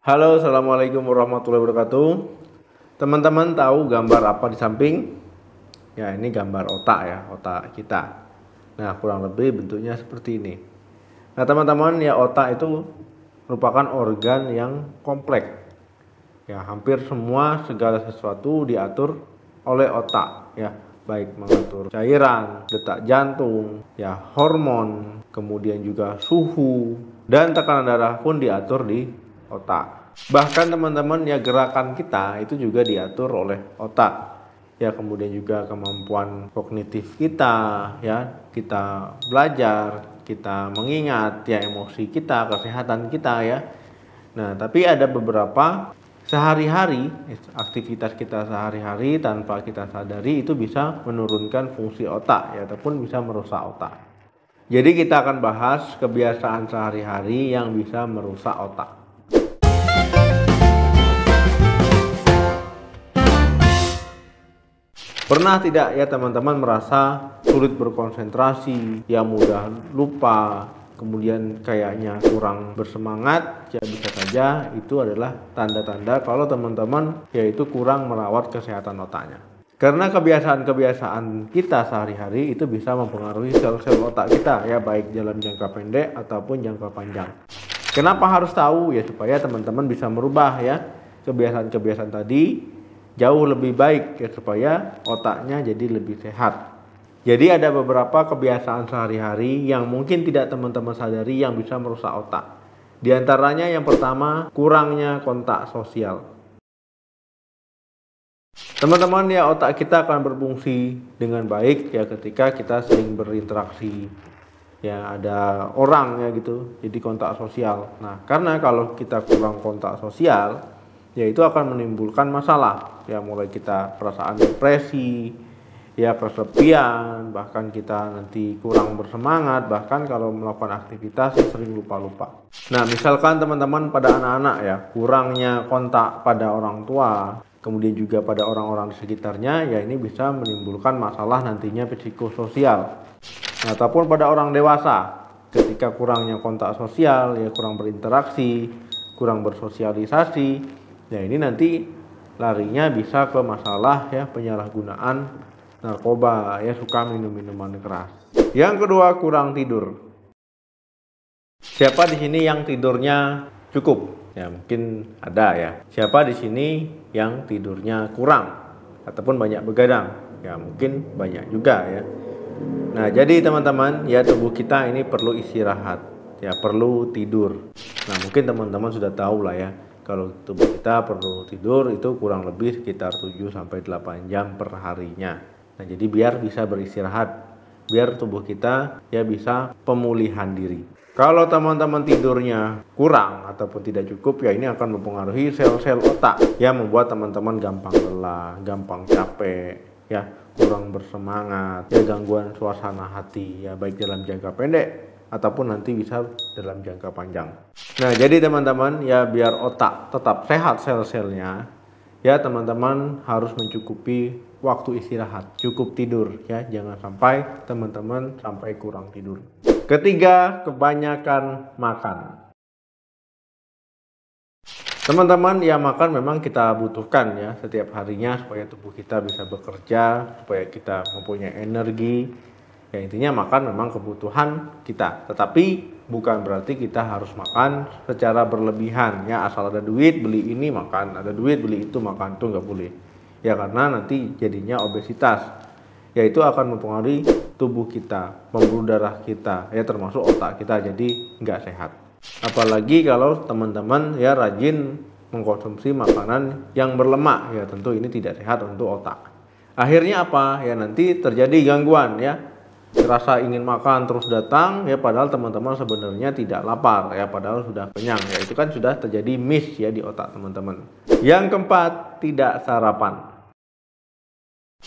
Halo, assalamualaikum warahmatullahi wabarakatuh. Teman-teman tahu gambar apa di samping? Ya, ini gambar otak ya, otak kita. Nah, kurang lebih bentuknya seperti ini. Nah, teman-teman, ya otak itu merupakan organ yang kompleks. Ya, hampir semua segala sesuatu diatur oleh otak, ya, baik mengatur cairan, detak jantung, ya, hormon, kemudian juga suhu dan tekanan darah pun diatur di otak. Bahkan teman-teman ya gerakan kita itu juga diatur oleh otak. Ya, kemudian juga kemampuan kognitif kita, ya, kita belajar, kita mengingat, ya, emosi kita, kesehatan kita ya. Nah, tapi ada beberapa sehari-hari, aktivitas kita sehari-hari tanpa kita sadari itu bisa menurunkan fungsi otak ya, ataupun bisa merusak otak. Jadi kita akan bahas kebiasaan sehari-hari yang bisa merusak otak. Pernah tidak ya teman-teman merasa sulit berkonsentrasi, ya mudah lupa, kemudian kayaknya kurang bersemangat? Ya bisa saja itu adalah tanda-tanda kalau teman-teman yaitu kurang merawat kesehatan otaknya. Karena kebiasaan-kebiasaan kita sehari-hari itu bisa mempengaruhi sel-sel otak kita ya, baik dalam jangka pendek ataupun jangka panjang. Kenapa harus tahu? Ya supaya teman-teman bisa merubah ya kebiasaan-kebiasaan tadi jauh lebih baik ya, supaya otaknya jadi lebih sehat. Jadi ada beberapa kebiasaan sehari-hari yang mungkin tidak teman-teman sadari yang bisa merusak otak. Di antaranya yang pertama, kurangnya kontak sosial. Teman-teman ya, otak kita akan berfungsi dengan baik ya ketika kita sering berinteraksi. Ya ada orang ya gitu, jadi kontak sosial. Nah, karena kalau kita kurang kontak sosial, ya itu akan menimbulkan masalah. Ya mulai kita perasaan depresi, ya kesepian, bahkan kita nanti kurang bersemangat, bahkan kalau melakukan aktivitas sering lupa-lupa. Nah, misalkan teman-teman pada anak-anak ya, kurangnya kontak pada orang tua, kemudian juga pada orang-orang di sekitarnya, ya ini bisa menimbulkan masalah nantinya psikososial. Nah, ataupun pada orang dewasa, ketika kurangnya kontak sosial, ya kurang berinteraksi, kurang bersosialisasi, ya ini nanti larinya bisa ke masalah ya penyalahgunaan narkoba, ya suka minum minuman keras. Yang kedua, kurang tidur. Siapa di sini yang tidurnya cukup? Ya mungkin ada ya. Siapa di sini yang tidurnya kurang ataupun banyak begadang? Ya mungkin banyak juga ya. Nah, jadi teman-teman, ya tubuh kita ini perlu istirahat, ya perlu tidur. Nah, mungkin teman-teman sudah tahu lah ya, kalau tubuh kita perlu tidur itu kurang lebih sekitar 7-8 jam per harinya. Nah, jadi biar bisa beristirahat, biar tubuh kita ya bisa pemulihan diri. Kalau teman-teman tidurnya kurang ataupun tidak cukup, ya ini akan mempengaruhi sel-sel otak, ya membuat teman-teman gampang lelah, gampang capek, ya kurang bersemangat, ya gangguan suasana hati, ya baik dalam jangka pendek ataupun nanti bisa dalam jangka panjang. Nah, jadi teman-teman ya biar otak tetap sehat sel-selnya, ya teman-teman harus mencukupi waktu istirahat, cukup tidur ya, jangan sampai teman-teman sampai kurang tidur. Ketiga, kebanyakan makan. Teman-teman ya, makan memang kita butuhkan ya setiap harinya supaya tubuh kita bisa bekerja, supaya kita mempunyai energi. Ya intinya makan memang kebutuhan kita, tetapi bukan berarti kita harus makan secara berlebihan ya, asal ada duit beli ini makan, ada duit beli itu makan, itu nggak boleh. Ya karena nanti jadinya obesitas. Ya itu akan mempengaruhi tubuh kita, pembuluh darah kita, ya termasuk otak kita jadi nggak sehat. Apalagi kalau teman-teman ya rajin mengkonsumsi makanan yang berlemak, ya tentu ini tidak sehat untuk otak. Akhirnya apa? Ya nanti terjadi gangguan ya. Rasa ingin makan terus datang ya, padahal teman-teman sebenarnya tidak lapar ya, padahal sudah kenyang ya. Itu kan sudah terjadi miss ya di otak teman-teman. Yang keempat, tidak sarapan.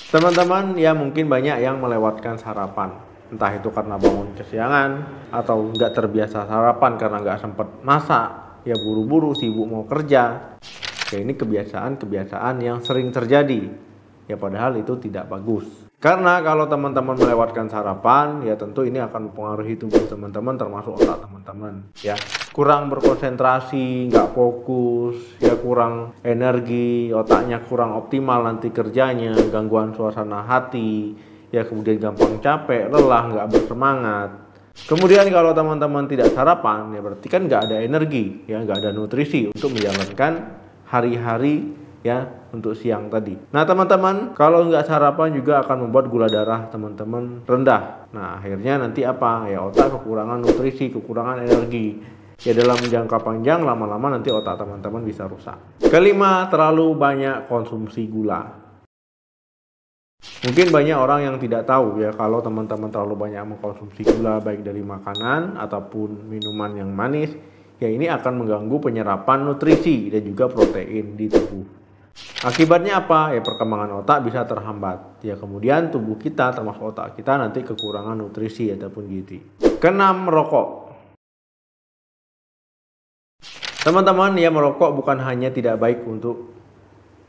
Teman-teman ya mungkin banyak yang melewatkan sarapan. Entah itu karena bangun kesiangan atau nggak terbiasa sarapan karena nggak sempat masak, ya buru-buru sibuk mau kerja. Ya ini kebiasaan-kebiasaan yang sering terjadi. Ya padahal itu tidak bagus. Karena kalau teman-teman melewatkan sarapan, ya tentu ini akan mempengaruhi tubuh teman-teman termasuk otak teman-teman. Ya, kurang berkonsentrasi, nggak fokus, ya kurang energi, otaknya kurang optimal nanti kerjanya, gangguan suasana hati, ya kemudian gampang capek, lelah, nggak bersemangat. Kemudian kalau teman-teman tidak sarapan, ya berarti kan nggak ada energi, ya nggak ada nutrisi untuk menjalankan hari-hari ya untuk siang tadi. Nah teman-teman, kalau nggak sarapan juga akan membuat gula darah teman-teman rendah. Nah akhirnya nanti apa? Ya otak kekurangan nutrisi, kekurangan energi. Ya dalam jangka panjang lama-lama nanti otak teman-teman bisa rusak. Kelima, terlalu banyak konsumsi gula. Mungkin banyak orang yang tidak tahu ya kalau teman-teman terlalu banyak mengkonsumsi gula baik dari makanan ataupun minuman yang manis, ya ini akan mengganggu penyerapan nutrisi dan juga protein di tubuh. Akibatnya apa? Ya perkembangan otak bisa terhambat. Ya kemudian tubuh kita termasuk otak kita nanti kekurangan nutrisi ataupun gizi. Keenam, merokok. Teman-teman, ya merokok bukan hanya tidak baik untuk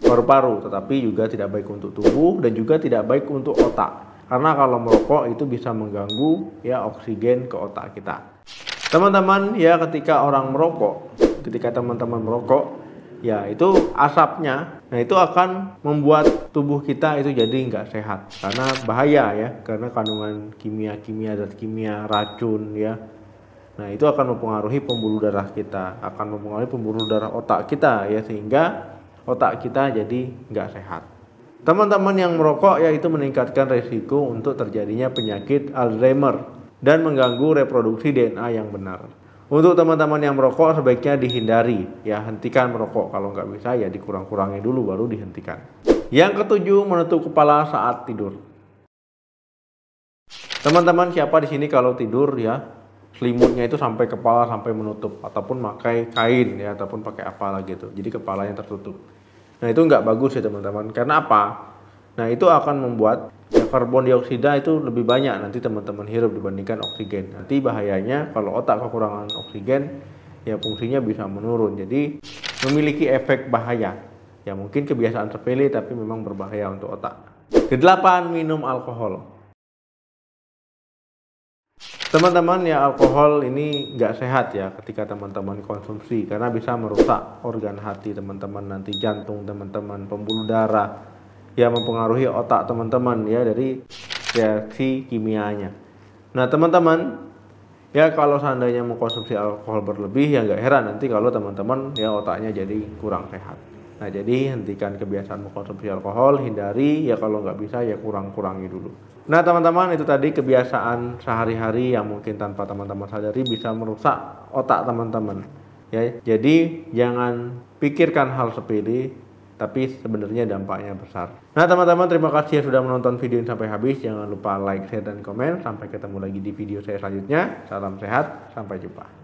paru-paru, tetapi juga tidak baik untuk tubuh dan juga tidak baik untuk otak. Karena kalau merokok itu bisa mengganggu ya oksigen ke otak kita. Teman-teman, ya ketika orang merokok, ketika teman-teman merokok, ya itu asapnya, nah itu akan membuat tubuh kita itu jadi nggak sehat karena bahaya ya, karena kandungan kimia-kimia dan kimia racun ya. Nah itu akan mempengaruhi pembuluh darah kita, akan mempengaruhi pembuluh darah otak kita ya, sehingga otak kita jadi nggak sehat. Teman-teman yang merokok ya itu meningkatkan resiko untuk terjadinya penyakit Alzheimer dan mengganggu reproduksi DNA yang benar. Untuk teman-teman yang merokok sebaiknya dihindari, ya hentikan merokok. Kalau nggak bisa ya dikurang-kurangi dulu baru dihentikan. Yang ketujuh, menutup kepala saat tidur. Teman-teman siapa di sini kalau tidur ya selimutnya itu sampai kepala sampai menutup ataupun pakai kain ya ataupun pakai apa lagi gitu. Jadi kepalanya tertutup. Nah itu nggak bagus ya teman-teman. Karena apa? Nah itu akan membuat ya, karbon dioksida itu lebih banyak nanti teman-teman hirup dibandingkan oksigen. Nanti bahayanya kalau otak kekurangan oksigen ya fungsinya bisa menurun. Jadi memiliki efek bahaya. Ya mungkin kebiasaan sepele tapi memang berbahaya untuk otak. Kedelapan, minum alkohol. Teman-teman ya alkohol ini nggak sehat ya ketika teman-teman konsumsi karena bisa merusak organ hati teman-teman, nanti jantung teman-teman, pembuluh darah. Ya mempengaruhi otak teman-teman ya dari reaksi kimianya. Nah teman-teman ya kalau seandainya mengkonsumsi alkohol berlebih ya nggak heran nanti kalau teman-teman ya otaknya jadi kurang sehat. Nah jadi hentikan kebiasaan mengkonsumsi alkohol, hindari ya kalau nggak bisa ya kurangi dulu. Nah teman-teman itu tadi kebiasaan sehari-hari yang mungkin tanpa teman-teman sadari bisa merusak otak teman-teman. Ya jadi jangan pikirkan hal sepele tapi sebenarnya dampaknya besar. Nah teman-teman terima kasih sudah menonton video ini sampai habis. Jangan lupa like, share, dan komen. Sampai ketemu lagi di video saya selanjutnya. Salam sehat, sampai jumpa.